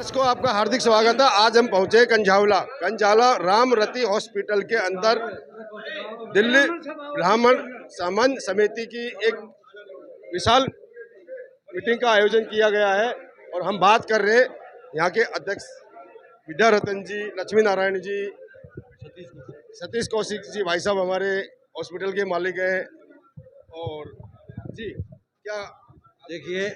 दर्शकों, आपका हार्दिक स्वागत है। आज हम पहुंचे कंझावला रामरती हॉस्पिटल के अंदर दिल्ली ब्राह्मण समाज समिति की एक विशाल मीटिंग का आयोजन किया गया है और हम बात कर रहे हैं यहाँ के अध्यक्ष विद्यारतन जी, लक्ष्मी नारायण जी, सतीश कौशिक जी, भाई साहब हमारे हॉस्पिटल के मालिक हैं। और जी क्या देखिए,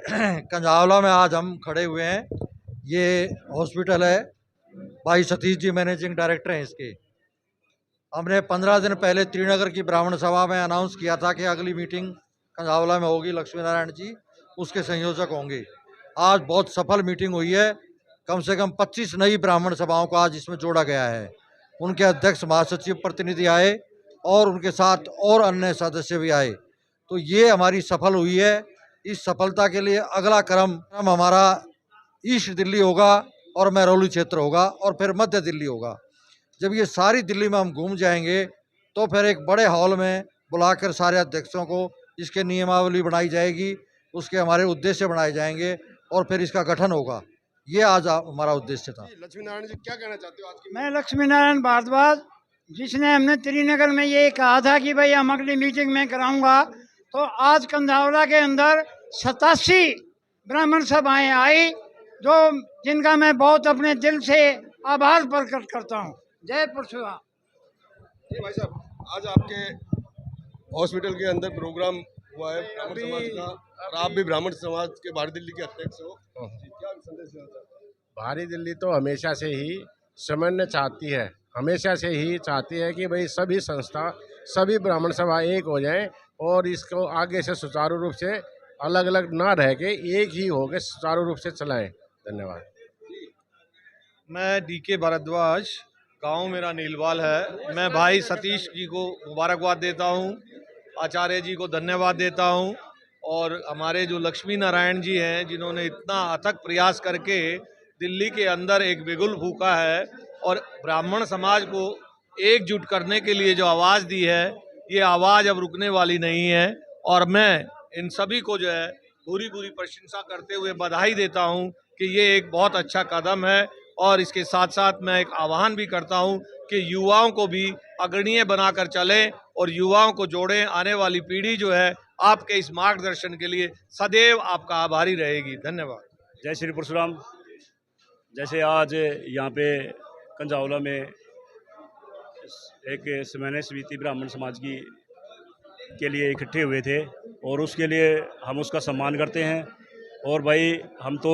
कंझावला में आज हम खड़े हुए हैं। ये हॉस्पिटल है, भाई सतीश जी मैनेजिंग डायरेक्टर हैं इसके। हमने 15 दिन पहले त्रिनगर की ब्राह्मण सभा में अनाउंस किया था कि अगली मीटिंग कंझावला में होगी, लक्ष्मी नारायण जी उसके संयोजक होंगे। आज बहुत सफल मीटिंग हुई है। कम से कम 25 नई ब्राह्मण सभाओं को आज इसमें जोड़ा गया है। उनके अध्यक्ष, महासचिव, प्रतिनिधि आए और उनके साथ और अन्य सदस्य भी आए। तो ये हमारी सफल हुई है। इस सफलता के लिए अगला क्रम हमारा ईस्ट दिल्ली होगा और महरौली क्षेत्र होगा और फिर मध्य दिल्ली होगा। जब ये सारी दिल्ली में हम घूम जाएंगे तो फिर एक बड़े हॉल में बुलाकर सारे अध्यक्षों को इसके नियमावली बनाई जाएगी, उसके हमारे उद्देश्य बनाए जाएंगे और फिर इसका गठन होगा। ये आज हमारा उद्देश्य था। लक्ष्मी नारायण जी क्या कहना चाहते हो आज की? मैं लक्ष्मी नारायण भारद्वाज, जिसने हमने त्रिनगर में ये कहा था कि भाई हम अगली मीटिंग में कराऊंगा, तो आज कंझावला के अंदर 87 ब्राह्मण सभाएं आई, जो जिनका मैं बहुत अपने दिल से आभार प्रकट करता हूँ। जय परशुराम। जी भाई साहब, आज आपके हॉस्पिटल के अंदर प्रोग्राम हुआ है ब्राह्मण समाज का और आप भी ब्राह्मण समाज के भारी दिल्ली के अध्यक्ष हो। जी, क्या संदेश देना चाहते हैं? भारी दिल्ली तो हमेशा से ही समन्वय चाहती है, हमेशा से ही चाहती है कि भाई सभी संस्था, सभी ब्राह्मण सभा एक हो जाएं और इसको आगे से सुचारू रूप से अलग अलग ना रह के एक ही होकर सुचारू रूप से चलाएं। धन्यवाद। मैं डीके भारद्वाज, गांव मेरा नीलवाल है। मैं भाई सतीश जी को मुबारकबाद देता हूं, आचार्य जी को धन्यवाद देता हूं और हमारे जो लक्ष्मी नारायण जी हैं, जिन्होंने इतना अथक प्रयास करके दिल्ली के अंदर एक बिगुल फूका है और ब्राह्मण समाज को एकजुट करने के लिए जो आवाज़ दी है, ये आवाज़ अब रुकने वाली नहीं है। और मैं इन सभी को जो है पूरी प्रशंसा करते हुए बधाई देता हूं कि ये एक बहुत अच्छा कदम है। और इसके साथ साथ मैं एक आह्वान भी करता हूं कि युवाओं को भी अग्रणीय बनाकर चलें और युवाओं को जोड़ें। आने वाली पीढ़ी जो है आपके इस मार्गदर्शन के लिए सदैव आपका आभारी रहेगी। धन्यवाद। जय श्री परशुराम। जैसे आज यहाँ पे कंझावला में एक समन्वय समिति ब्राह्मण समाज की के लिए इकट्ठे हुए थे और उसके लिए हम उसका सम्मान करते हैं। और भाई हम तो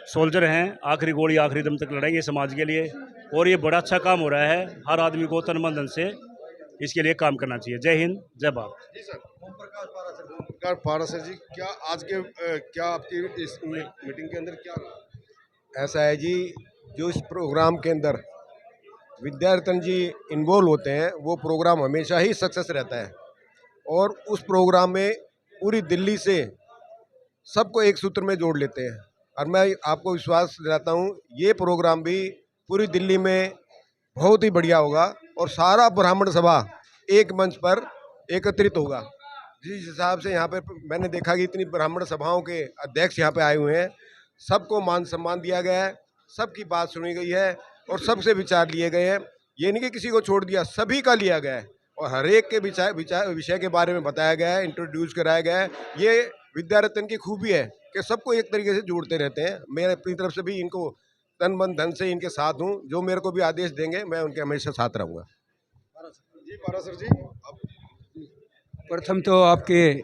सोल्जर हैं, आखिरी गोली आखिरी दम तक लड़ेंगे समाज के लिए। और ये बड़ा अच्छा काम हो रहा है, हर आदमी को तन मन धन से इसके लिए काम करना चाहिए। जय हिंद, जय भारत। जी सर, ओमप्रकाश पारासर जी, क्या आज के क्या आपकी इस मीटिंग के अंदर क्या रहा? ऐसा है जी, जो इस प्रोग्राम के अंदर विद्यारतन जी इन्वॉल्व होते हैं, वो प्रोग्राम हमेशा ही सक्सेस रहता है। और उस प्रोग्राम में पूरी दिल्ली से सबको एक सूत्र में जोड़ लेते हैं। और मैं आपको विश्वास दिलाता हूँ, ये प्रोग्राम भी पूरी दिल्ली में बहुत ही बढ़िया होगा और सारा ब्राह्मण सभा एक मंच पर एकत्रित होगा। जिस हिसाब से यहाँ पे मैंने देखा कि इतनी ब्राह्मण सभाओं के अध्यक्ष यहाँ पे आए हुए हैं, सबको मान सम्मान दिया गया है, सबकी बात सुनी गई है और सबसे विचार लिए गए हैं। ये नहीं कि किसी को छोड़ दिया, सभी का लिया गया है और हर एक के विषय के बारे में बताया गया है, इंट्रोड्यूस कराया गया है। ये विद्यारतन की खूबी है कि सबको एक तरीके से जोड़ते रहते हैं। मैं अपनी तरफ से भी इनको तन मन धन से इनके साथ हूँ। जो मेरे को भी आदेश देंगे मैं उनके हमेशा साथ रहूँगा। जी पारासर जी, प्रथम तो आपके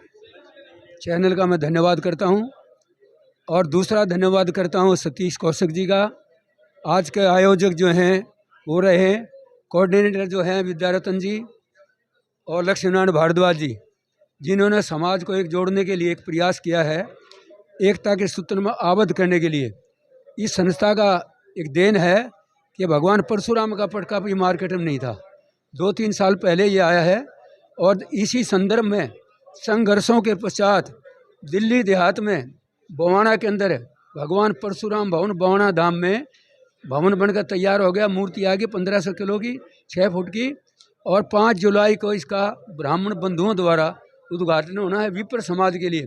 चैनल का मैं धन्यवाद करता हूं और दूसरा धन्यवाद करता हूं सतीश कौशिक जी का। आज के आयोजक जो हैं हो रहे हैं, कोऑर्डिनेटर जो हैं विद्यारतन जी और लक्ष्मी नारायण भारद्वाज जी, जिन्होंने समाज को एक जोड़ने के लिए एक प्रयास किया है, एकता के सूत्र में आबद्ध करने के लिए। इस संस्था का एक देन है कि भगवान परशुराम का पटका भी मार्केट में नहीं था, 2-3 साल पहले ये आया है। और इसी संदर्भ में संघर्षों के पश्चात दिल्ली देहात में बवाना के अंदर भगवान परशुराम भवन बवाना धाम में भवन बनकर तैयार हो गया। मूर्ति आ गई 1500 किलो की, 6 फुट की। और 5 जुलाई को इसका ब्राह्मण बंधुओं द्वारा उद्घाटन होना है विप्र समाज के लिए।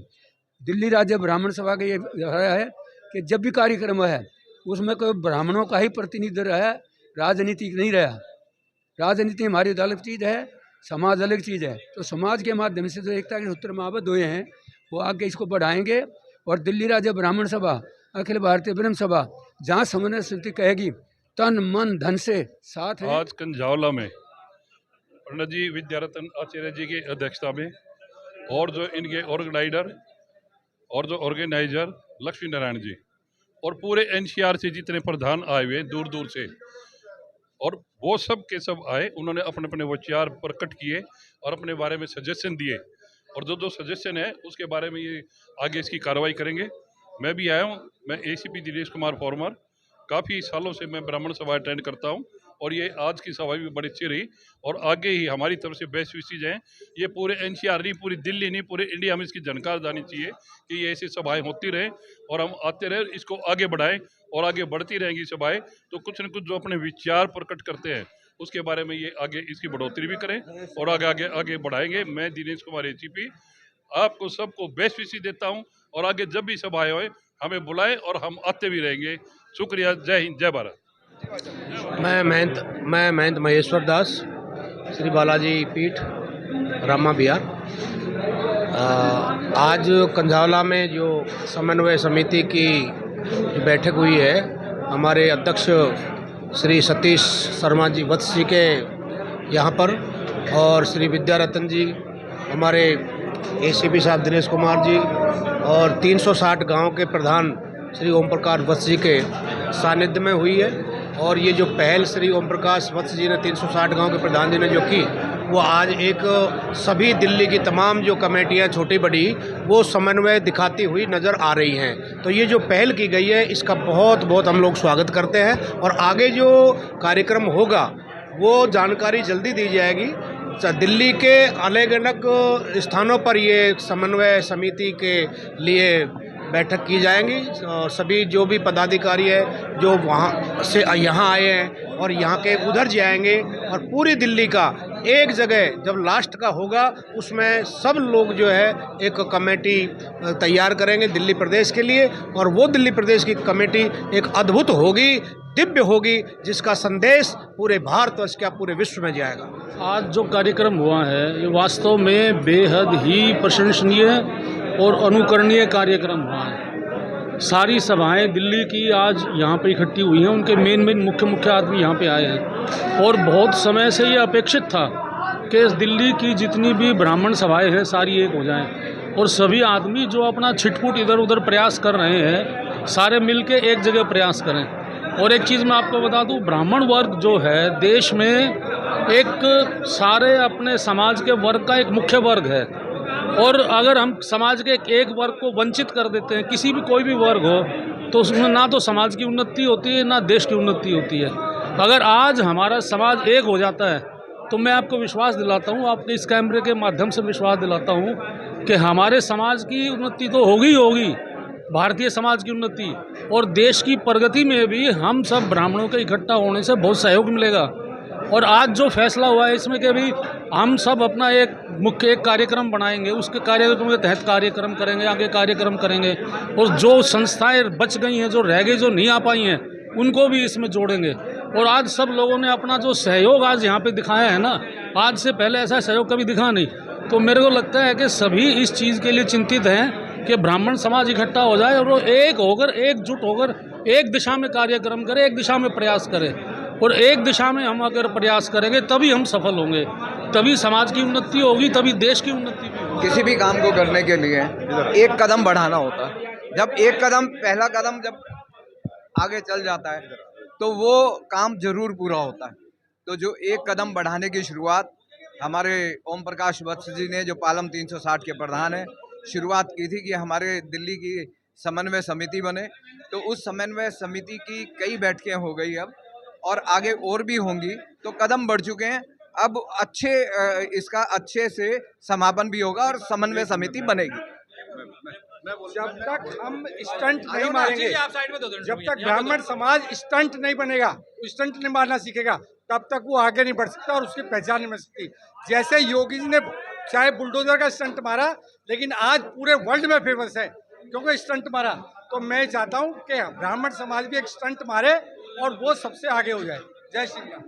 दिल्ली राज्य ब्राह्मण सभा का ये है कि जब भी कार्यक्रम है उसमें कोई ब्राह्मणों का ही प्रतिनिधि रहा, राजनीति नहीं रहा। राजनीति हमारी अलग चीज़ है, समाज अलग चीज़ है। तो समाज के माध्यम से जो एकता के सूत्र में आबद्ध हुए हैं वो आगे इसको बढ़ाएंगे। और दिल्ली राज्य ब्राह्मण सभा, अखिल भारतीय ब्रह्म सभा, जहाँ समन्वय समिति कहेगी तन मन धन से साथ है। आज कंझावला में पंडित जी विद्यारतन आचार्य जी की अध्यक्षता में और जो इनके ऑर्गेनाइजर लक्ष्मी नारायण जी और पूरे एनसीआर से जितने प्रधान आए हुए दूर दूर से, और वो सब के सब आए, उन्होंने अपने अपने विचार प्रकट किए और अपने बारे में सजेशन दिए। और जो सजेशन है उसके बारे में ये आगे इसकी कार्रवाई करेंगे। मैं भी आया हूँ, मैं एसीपी दिनेश कुमार फॉर्मर, काफ़ी सालों से मैं ब्राह्मण सभा अटेंड करता हूँ और ये आज की सभा भी बड़ी अच्छी रही। और आगे ही हमारी तरफ से बेस्ट विशेज हैं, ये पूरे एनसीआर नहीं, पूरी दिल्ली नहीं, पूरे इंडिया में इसकी जानकारी जानी चाहिए कि ये ऐसी सभाएं होती रहें और हम आते रहे, इसको आगे बढ़ाएं और आगे बढ़ती रहेंगी सभाएं। तो कुछ न कुछ जो अपने विचार प्रकट करते हैं उसके बारे में ये आगे इसकी बढ़ोतरी भी करें और आगे बढ़ाएंगे। मैं दिनेश कुमार एसीपी आपको सबको बेस्ट विशेज देता हूँ और आगे जब भी सभाएं होए हमें बुलाएं और हम आते भी रहेंगे। शुक्रिया। जय हिंद, जय भारत। मैं महंत महेश्वर दास, श्री बालाजी पीठ, रामा बिहार। आज कंझावला में जो समन्वय समिति की बैठक हुई है, हमारे अध्यक्ष श्री सतीश शर्मा जी वत्स जी के यहाँ पर, और श्री विद्यारतन जी, हमारे एसीपी साहब दिनेश कुमार जी, और 360 गांव के प्रधान श्री ओम प्रकाश वत्स जी के सानिध्य में हुई है। और ये जो पहल श्री ओम प्रकाश वत्स जी ने 360 गांव के प्रधान जी ने जो की, वो आज एक सभी दिल्ली की तमाम जो कमेटियां छोटी बड़ी वो समन्वय दिखाती हुई नज़र आ रही हैं। तो ये जो पहल की गई है इसका बहुत बहुत हम लोग स्वागत करते हैं और आगे जो कार्यक्रम होगा वो जानकारी जल्दी दी जाएगी। दिल्ली के अलग अलग स्थानों पर ये समन्वय समिति के लिए बैठक की जाएंगी। सभी जो भी पदाधिकारी है जो वहाँ से यहाँ आए हैं और यहाँ के उधर जाएंगे और पूरी दिल्ली का एक जगह जब लास्ट का होगा उसमें सब लोग जो है एक कमेटी तैयार करेंगे दिल्ली प्रदेश के लिए, और वो दिल्ली प्रदेश की कमेटी एक अद्भुत होगी, दिव्य होगी, जिसका संदेश पूरे भारतवर्ष क्या पूरे विश्व में जाएगा। आज जो कार्यक्रम हुआ है ये वास्तव में बेहद ही प्रशंसनीय और अनुकरणीय कार्यक्रम हुआ है। सारी सभाएं दिल्ली की आज यहाँ पे इकट्ठी हुई हैं, उनके मेन मुख्य आदमी यहाँ पे आए हैं और बहुत समय से ये अपेक्षित था कि दिल्ली की जितनी भी ब्राह्मण सभाएं हैं सारी एक हो जाएं और सभी आदमी जो अपना छिटपुट इधर उधर प्रयास कर रहे हैं सारे मिलके एक जगह प्रयास करें। और एक चीज़ मैं आपको बता दूं, ब्राह्मण वर्ग जो है देश में एक सारे अपने समाज के वर्ग का एक मुख्य वर्ग है, और अगर हम समाज के एक वर्ग को वंचित कर देते हैं, किसी भी कोई भी वर्ग हो, तो उसमें ना तो समाज की उन्नति होती है ना देश की उन्नति होती है। अगर आज हमारा समाज एक हो जाता है तो मैं आपको विश्वास दिलाता हूँ, आपके इस कैमरे के माध्यम से विश्वास दिलाता हूँ कि हमारे समाज की उन्नति तो होगी, भारतीय समाज की उन्नति और देश की प्रगति में भी हम सब ब्राह्मणों के इकट्ठा होने से बहुत सहयोग मिलेगा। और आज जो फैसला हुआ है इसमें कि भी हम सब अपना एक कार्यक्रम बनाएंगे, उसके कार्यक्रम के तहत कार्यक्रम करेंगे, आगे कार्यक्रम करेंगे, और जो संस्थाएं बच गई हैं, जो रह गई, जो नहीं आ पाई हैं, उनको भी इसमें जोड़ेंगे। और आज सब लोगों ने अपना जो सहयोग आज यहाँ पे दिखाया है ना, आज से पहले ऐसा सहयोग कभी दिखा नहीं। तो मेरे को लगता है कि सभी इस चीज़ के लिए चिंतित हैं कि ब्राह्मण समाज इकट्ठा हो जाए और वो एक होकर, एकजुट होकर एक दिशा में कार्यक्रम करे, एक दिशा में प्रयास करे। और एक दिशा में हम अगर प्रयास करेंगे तभी हम सफल होंगे, तभी समाज की उन्नति होगी, तभी देश की उन्नति भी होगी। किसी भी काम को करने के लिए एक कदम बढ़ाना होता है। जब एक कदम, पहला कदम जब आगे चल जाता है तो वो काम जरूर पूरा होता है। तो जो एक कदम बढ़ाने की शुरुआत हमारे ओम प्रकाश वत्स जी ने, जो पालम 360 के प्रधान हैं, शुरुआत की थी कि हमारे दिल्ली की समन्वय समिति बने। तो उस समन्वय समिति की कई बैठकें हो गई अब, और आगे और भी होंगी। तो कदम बढ़ चुके हैं, अब इसका अच्छे से समापन भी होगा और समन्वय समिति बनेगी। जब तक हम स्टंट नहीं मारेंगे, जब तक ब्राह्मण समाज स्टंट नहीं बनेगा, स्टंट नहीं मारना सीखेगा, तब तक वो आगे नहीं बढ़ सकता और उसकी पहचान नहीं बन सकती। जैसे योगी जी ने चाहे बुलडोजर का स्टंट मारा, लेकिन आज पूरे वर्ल्ड में फेमस है क्योंकि स्टंट मारा, तो मैं चाहता हूँ कि ब्राह्मण समाज भी एक स्टंट मारे और वो सबसे आगे हो जाए। जय श्री राम।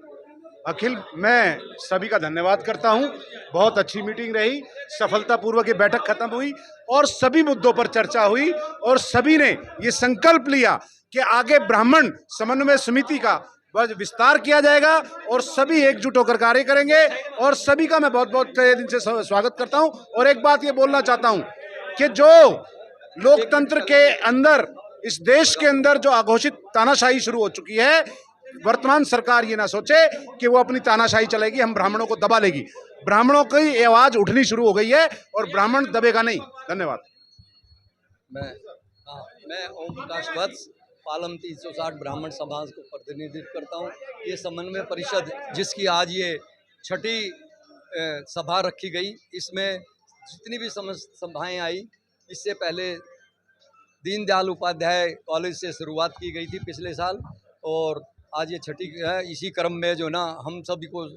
अखिल, मैं सभी का धन्यवाद करता हूं। बहुत अच्छी मीटिंग रही, सफलतापूर्वक ये बैठक खत्म हुई और सभी मुद्दों पर चर्चा हुई और सभी ने ये संकल्प लिया कि आगे ब्राह्मण समन्वय समिति का विस्तार किया जाएगा और सभी एकजुट होकर कार्य करेंगे। और सभी का मैं बहुत बहुत दिन से स्वागत करता हूं। और एक बात ये बोलना चाहता हूं कि जो लोकतंत्र के अंदर, इस देश के अंदर जो अघोषित तानाशाही शुरू हो चुकी है, वर्तमान सरकार ये ना सोचे कि वो अपनी तानाशाही चलेगी, हम ब्राह्मणों को दबा लेगी। ब्राह्मणों की आवाज उठनी शुरू हो गई है और ब्राह्मण दबेगा नहीं। धन्यवाद। मैं ओम प्रकाश वत्स पालम 360 ब्राह्मण समाज को प्रतिनिधित्व करता हूँ। ये समन्वय परिषद जिसकी आज ये छठी सभा रखी गई, इसमें जितनी भी सभाएं आई, इससे पहले दीनदयाल उपाध्याय कॉलेज से शुरुआत की गई थी पिछले साल और आज ये छठी है। इसी क्रम में जो ना हम सभी को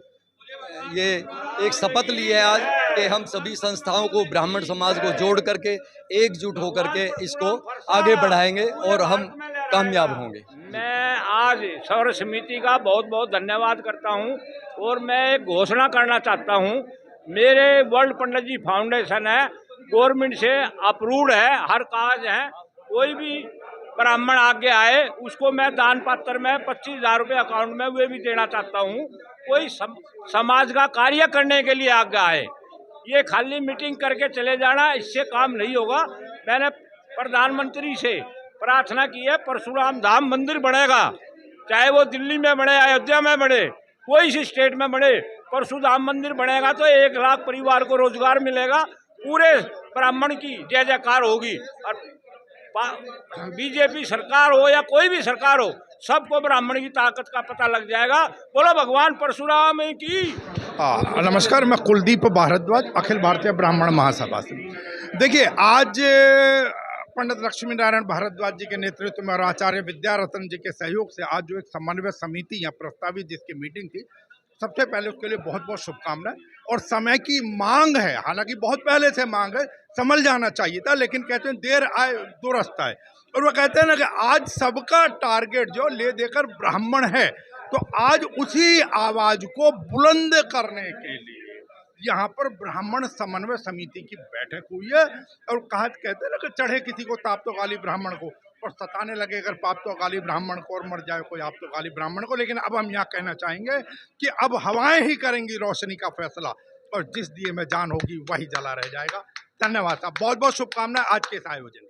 ये एक शपथ ली है आज कि हम सभी संस्थाओं को, ब्राह्मण समाज को जोड़ करके एकजुट होकर के इसको आगे बढ़ाएंगे और हम कामयाब होंगे। मैं आज सौर समिति का बहुत बहुत धन्यवाद करता हूं और मैं एक घोषणा करना चाहता हूं। मेरे वर्ल्ड पंडित जी फाउंडेशन है, गवर्नमेंट से अप्रूव्ड है, हर काज है। कोई भी ब्राह्मण आगे आए उसको मैं दान पात्र में 25,000 रुपये अकाउंट में वे भी देना चाहता हूँ। कोई समाज का कार्य करने के लिए आगे आए, ये खाली मीटिंग करके चले जाना, इससे काम नहीं होगा। मैंने प्रधानमंत्री से प्रार्थना की है, परशुराम धाम मंदिर बनेगा, चाहे वो दिल्ली में बने, अयोध्या में बने, कोई सी स्टेट में बने, परशुराम मंदिर बनेगा तो 1 लाख परिवार को रोजगार मिलेगा, पूरे ब्राह्मण की जय जयकार होगी। और बीजेपी सरकार हो या कोई भी सरकार हो, सबको ब्राह्मण की ताकत का पता लग जाएगा। बोलो भगवान परशुराम की। नमस्कार, मैं कुलदीप भारद्वाज, अखिल भारतीय ब्राह्मण महासभा से। देखिए, आज पंडित लक्ष्मी नारायण भारद्वाज जी के नेतृत्व में और आचार्य विद्यारतन जी के सहयोग से आज जो एक समन्वय समिति या प्रस्तावित जिसकी मीटिंग थी, सबसे पहले उसके लिए बहुत बहुत शुभकामनाएं। और समय की मांग है, हालांकि बहुत पहले से मांग है, समझ जाना चाहिए था, लेकिन कहते हैं देर आए दुरुस्त आए। और वो कहते हैं ना कि आज सबका टारगेट जो ले देकर ब्राह्मण है, तो आज उसी आवाज को बुलंद करने के लिए यहाँ पर ब्राह्मण समन्वय समिति की बैठक हुई है। और कहते हैं ना कि चढ़े किसी को ताप तो गाली ब्राह्मण को, और सताने लगे अगर पाप तो गाली ब्राह्मण को, और मर जाए कोई आप तो गाली ब्राह्मण को। लेकिन अब हम यहाँ कहना चाहेंगे कि अब हवाएं ही करेंगी रोशनी का फैसला, और जिस दिए में जान होगी वही जला रह जाएगा। धन्यवाद साहब, बहुत बहुत शुभकामनाएं आज के इस आयोजन।